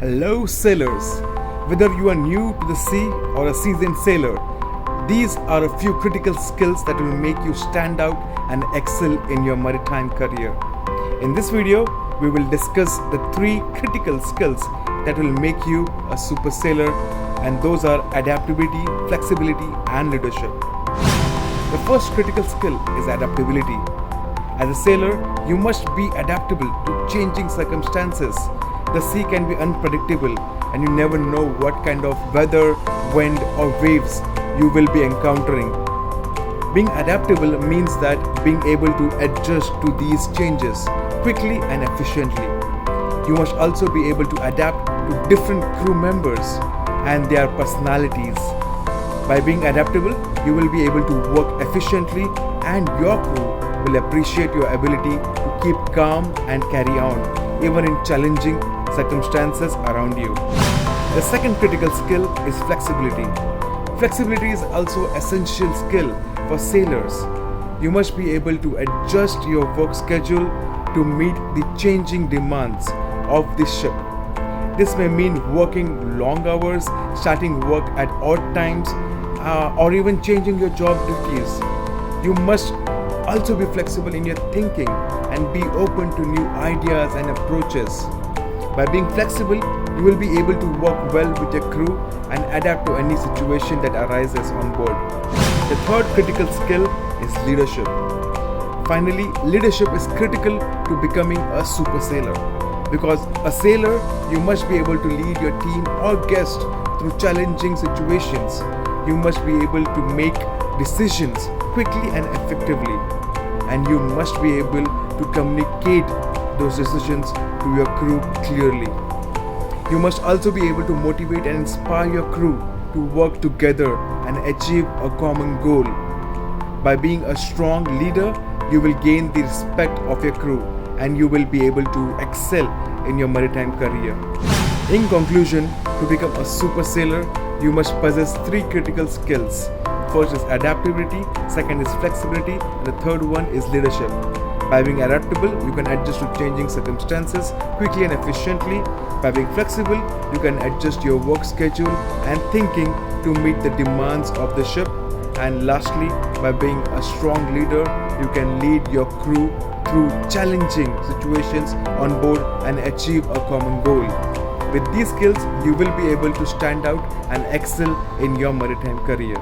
Hello sailors! Whether you are new to the sea or a seasoned sailor, these are a few critical skills that will make you stand out and excel in your maritime career. In this video, we will discuss the 3 critical skills that will make you a super sailor, and those are adaptability, flexibility and leadership. The first critical skill is adaptability. As a sailor, you must be adaptable to changing circumstances. The sea can be unpredictable and you never know what kind of weather, wind or waves you will be encountering. Being adaptable means that being able to adjust to these changes quickly and efficiently. You must also be able to adapt to different crew members and their personalities. By being adaptable, you will be able to work efficiently and your crew will appreciate your ability to keep calm and carry on, even in challenging circumstances around you. The second critical skill is flexibility. Flexibility is also an essential skill for sailors. You must be able to adjust your work schedule to meet the changing demands of the ship. This may mean working long hours, starting work at odd times, or even changing your job duties. You must also be flexible in your thinking and be open to new ideas and approaches. By being flexible, you will be able to work well with your crew and adapt to any situation that arises on board. The third critical skill is leadership. Finally, leadership is critical to becoming a super sailor. Because a sailor, you must be able to lead your team or guests through challenging situations. You must be able to make decisions quickly and effectively. And you must be able to communicate those decisions to your crew clearly. You must also be able to motivate and inspire your crew to work together and achieve a common goal. By being a strong leader, you will gain the respect of your crew and you will be able to excel in your maritime career. In conclusion, to become a super sailor, you must possess 3 critical skills. First is adaptability, second is flexibility, and the third one is leadership. By being adaptable, you can adjust to changing circumstances quickly and efficiently. By being flexible, you can adjust your work schedule and thinking to meet the demands of the ship. And lastly, by being a strong leader, you can lead your crew through challenging situations on board and achieve a common goal. With these skills, you will be able to stand out and excel in your maritime career.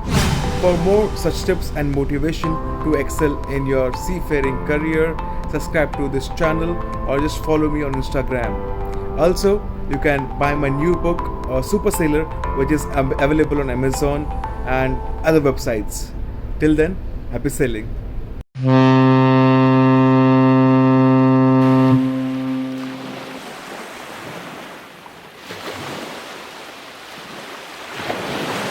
For more such tips and motivation to excel in your seafaring career, subscribe to this channel or just follow me on Instagram. Also, you can buy my new book, Super Sailor, which is available on Amazon and other websites. Till then, happy sailing.